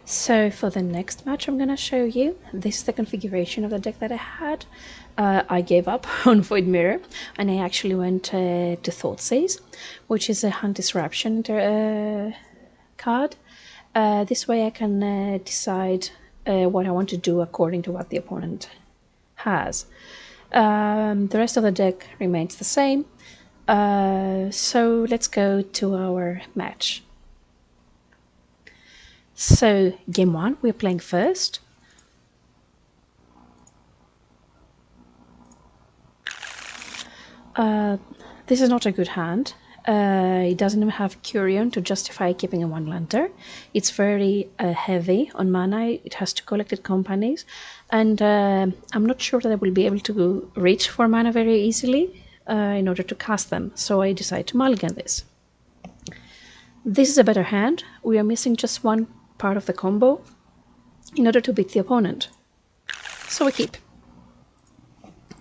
So for the next match I'm going to show you, this is the configuration of the deck that I had. I gave up on Void Mirror and I actually went to Thoughtseize, which is a Hunt Disruption card. This way I can decide what I want to do according to what the opponent has. The rest of the deck remains the same. So let's go to our match. So, game 1, we're playing first. This is not a good hand. It doesn't even have Curion to justify keeping a one-lander. It's very heavy on mana. It has two collected companies. And I'm not sure that I will be able to reach for mana very easily in order to cast them. So I decided to mulligan this. This is a better hand. We are missing just one part of the combo in order to beat the opponent. So we keep.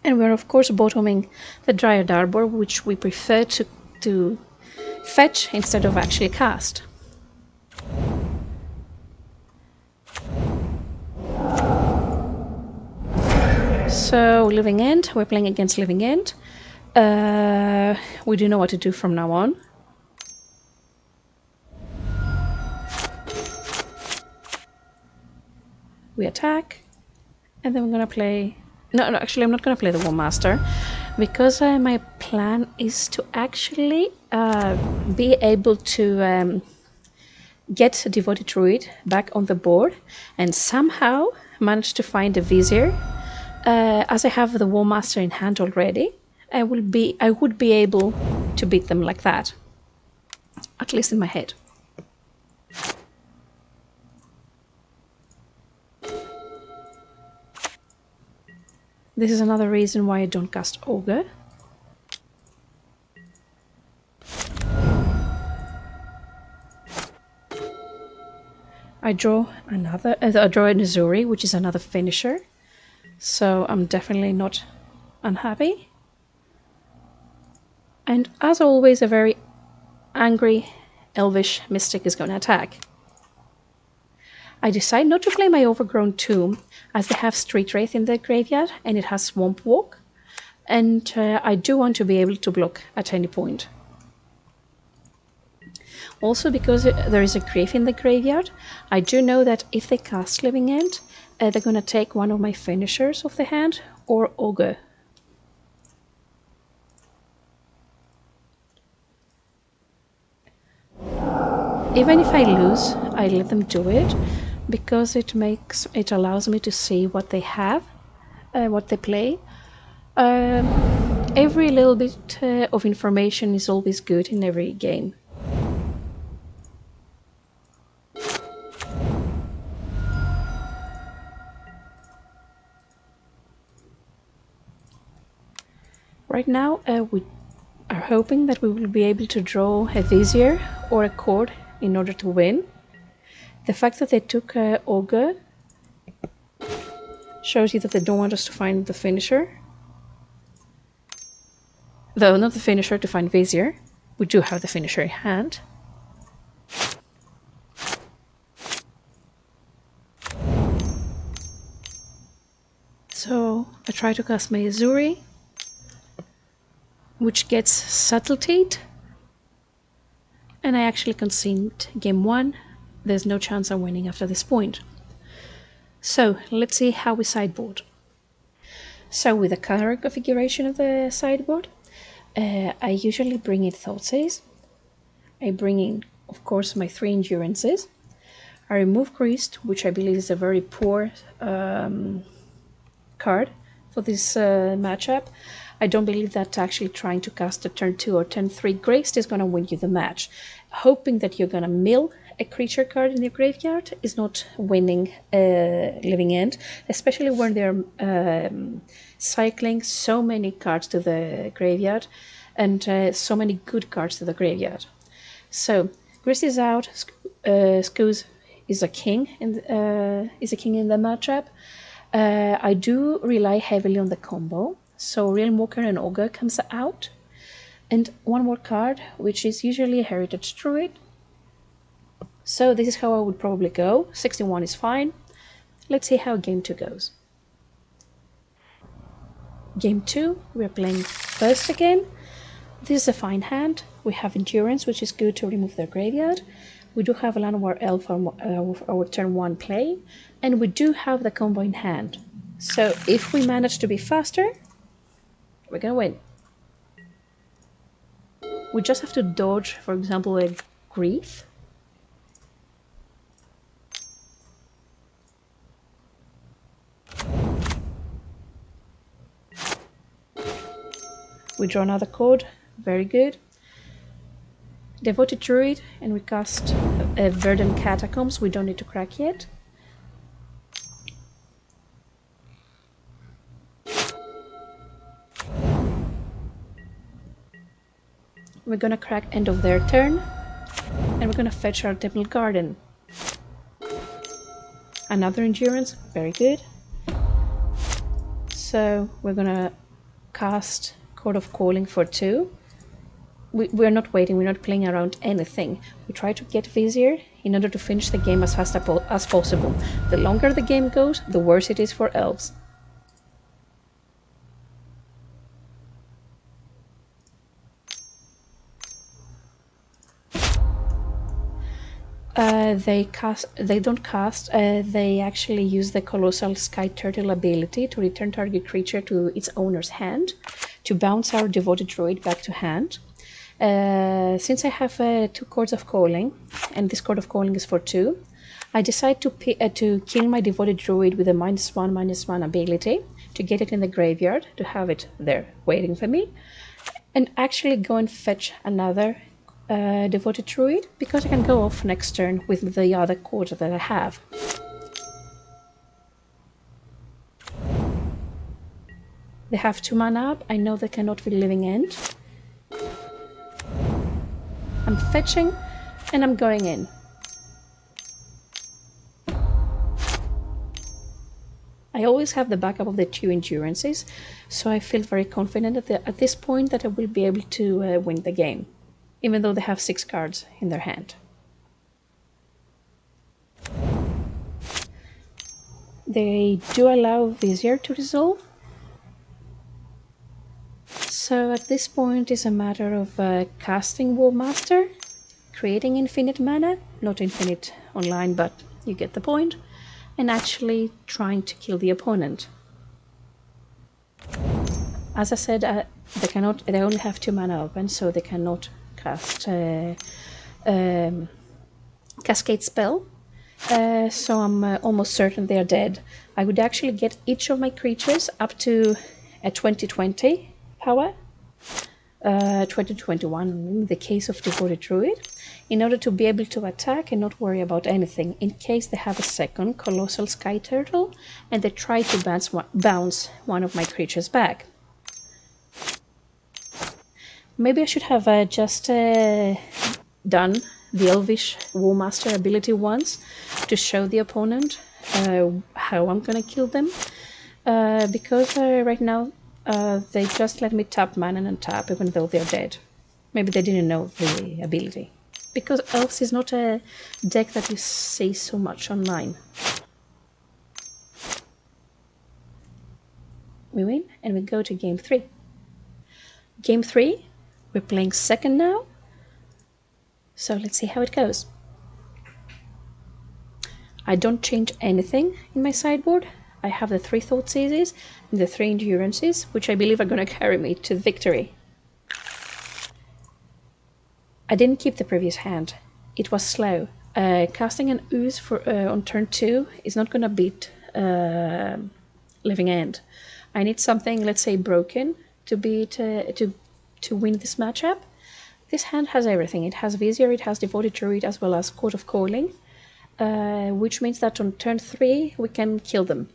And we're of course bottoming the Dryad Arbor, which we prefer to fetch instead of actually cast. So Living End, we're playing against Living End. We do know what to do from now on. We attack, and then we're gonna play... No, actually I'm not gonna play the War Master, because my plan is to actually be able to get Devoted Druid back on the board and somehow manage to find a Vizier. As I have the War Master in hand already, I would be able to beat them like that, at least in my head. This is another reason why I don't cast Ogre. I draw an Azuri, which is another finisher. So I'm definitely not unhappy. And as always, a very angry Elvish Mystic is going to attack. I decide not to play my Overgrown Tomb, as they have Street Wraith in their graveyard and it has Swamp Walk, and I do want to be able to block at any point. Also, because there is a Grief in the graveyard, I do know that if they cast Living End, they're going to take one of my finishers of the hand or Ogre. Even if I lose, I let them do it, because it allows me to see what they have, what they play. Every little bit of information is always good in every game. Right now we are hoping that we will be able to draw a Vizier or a Chord in order to win. The fact that they took Ogre shows you that they don't want us to find the finisher. Though not the finisher, to find Vizier. We do have the finisher in hand. So I try to cast my Azuri, which gets Subtlety, and I actually concede game 1. There's no chance I'm winning after this point. So let's see how we sideboard. So with the current configuration of the sideboard, I usually bring in Thoughtseize. I bring in, of course, my 3 Endurances. I remove Grist, which I believe is a very poor card for this matchup. I don't believe that actually trying to cast a turn 2 or turn 3 Grist is going to win you the match. Hoping that you're going to mill a creature card in your graveyard is not winning Living End, especially when they're cycling so many cards to the graveyard and so many good cards to the graveyard. So Grist is out. Skuz is a king in the matchup. I do rely heavily on the combo, so Realm Walker and Ogre comes out, and one more card, which is usually a Heritage Druid. So this is how I would probably go. 61 is fine. Let's see how game 2 goes. Game 2, we're playing first again. This is a fine hand. We have endurance, which is good to remove their graveyard. We do have a Llanowar Elf on our turn 1 play, and we do have the combo in hand. So if we manage to be faster, we're gonna win. We just have to dodge, for example, a Grief. We draw another card, very good. Devoted Druid, and we cast Verdant Catacombs. We don't need to crack yet. We're gonna crack end of their turn, and we're gonna fetch our Temple Garden. Another endurance, very good. So we're gonna cast Court of Calling for 2. We're not waiting, we're not playing around anything. We try to get Vizier in order to finish the game as fast as possible. The longer the game goes, the worse it is for Elves. They don't cast, they actually use the Colossal Sky Turtle ability to return target creature to its owner's hand, to bounce our Devoted Druid back to hand. Since I have 2 Chords of Calling, and this Chord of Calling is for 2, I decide to kill my Devoted Druid with a -1/-1 ability, to get it in the graveyard, to have it there waiting for me, and actually go and fetch another Devoted Druid, because I can go off next turn with the other chord that I have. They have 2 mana up. I know they cannot be Living End. I'm fetching, and I'm going in. I always have the backup of the 2 endurances, so I feel very confident at this point that I will be able to win the game, even though they have 6 cards in their hand. They do allow Vizier to resolve, so at this point it's a matter of casting Warmaster, creating infinite mana, not infinite online, but you get the point, and actually trying to kill the opponent. As I said, they only have 2 mana open, so they cannot cast Cascade spell, so I'm almost certain they are dead. I would actually get each of my creatures up to a 20/20 power, 20/21 in the case of Devoted Druid, in order to be able to attack and not worry about anything, in case they have a second Colossal Sky Turtle and they try to bounce one of my creatures back. Maybe I should have just done the Elvish Warmaster ability once to show the opponent how I'm gonna kill them, because right now they just let me tap mana and untap even though they're dead. Maybe they didn't know the ability, because Elves is not a deck that you see so much online. We win, and we go to game 3. Game 3, we're playing second now, so let's see how it goes. I don't change anything in my sideboard. I have the 3 Thoughtseizes and the 3 Endurances, which I believe are going to carry me to victory. I didn't keep the previous hand. It was slow. Casting an Ooze on turn 2 is not going to beat Living End. I need something, let's say, broken to win this matchup. This hand has everything. It has Vizier, it has Devoted Druid, as well as Court of Calling, which means that on turn 3 we can kill them.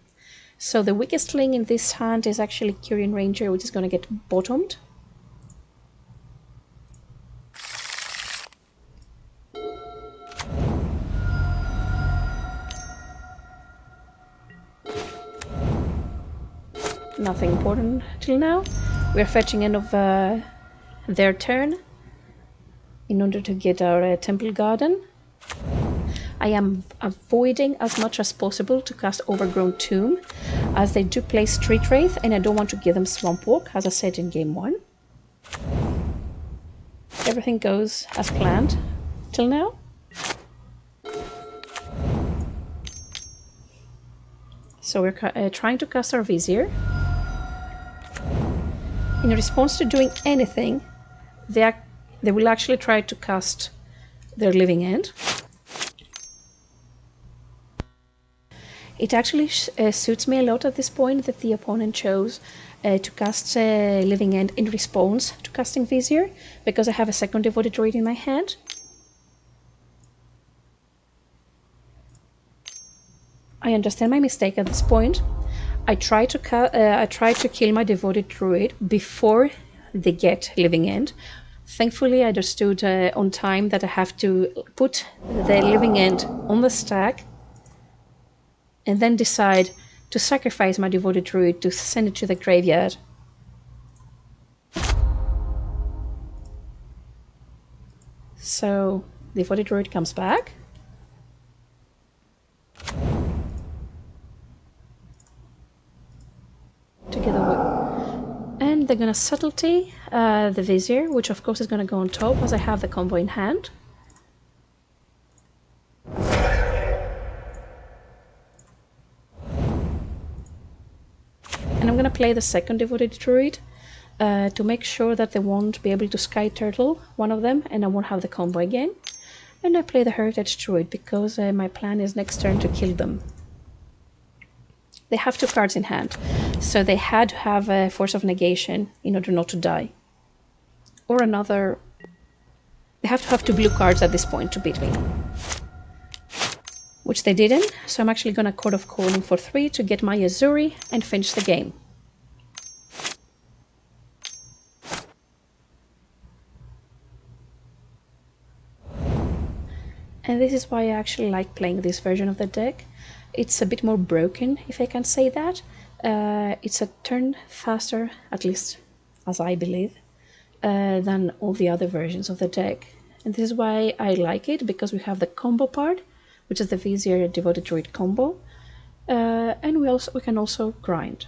So the weakest link in this hand is actually Curian Ranger, which is going to get bottomed. Nothing important till now. We're fetching end of their turn in order to get our Temple Garden. I am avoiding as much as possible to cast Overgrown Tomb, as they do play Street Wraith and I don't want to give them Swamp Walk, as I said in game 1. Everything goes as planned till now. So we're trying to cast our Vizier. In response to doing anything, they will actually try to cast their Living End. It actually suits me a lot at this point that the opponent chose to cast Living End in response to casting Vizier, because I have a second Devoted Druid in my hand. I understand my mistake at this point. I try to kill my Devoted Druid before they get Living End. Thankfully, I understood on time that I have to put the Living End on the stack and then decide to sacrifice my Devoted Druid to send it to the graveyard. So, Devoted Druid comes back. Together with... And they're gonna Subtlety the Vizier, which of course is gonna go on top as I have the combo in hand. And I'm gonna play the second Devoted Druid to make sure that they won't be able to Sky Turtle one of them and I won't have the combo again. And I play the Heritage Druid because my plan is next turn to kill them. They have 2 cards in hand, so they had to have a Force of Negation in order not to die. Or another... They have to have 2 blue cards at this point to beat me. Which they didn't, so I'm actually gonna Court of Calling for 3 to get my Azuri and finish the game. And this is why I actually like playing this version of the deck. It's a bit more broken, if I can say that. It's a turn faster, at least as I believe, than all the other versions of the deck. And this is why I like it, because we have the combo part, which is the Vizier Devoted Druid combo, and we can also grind.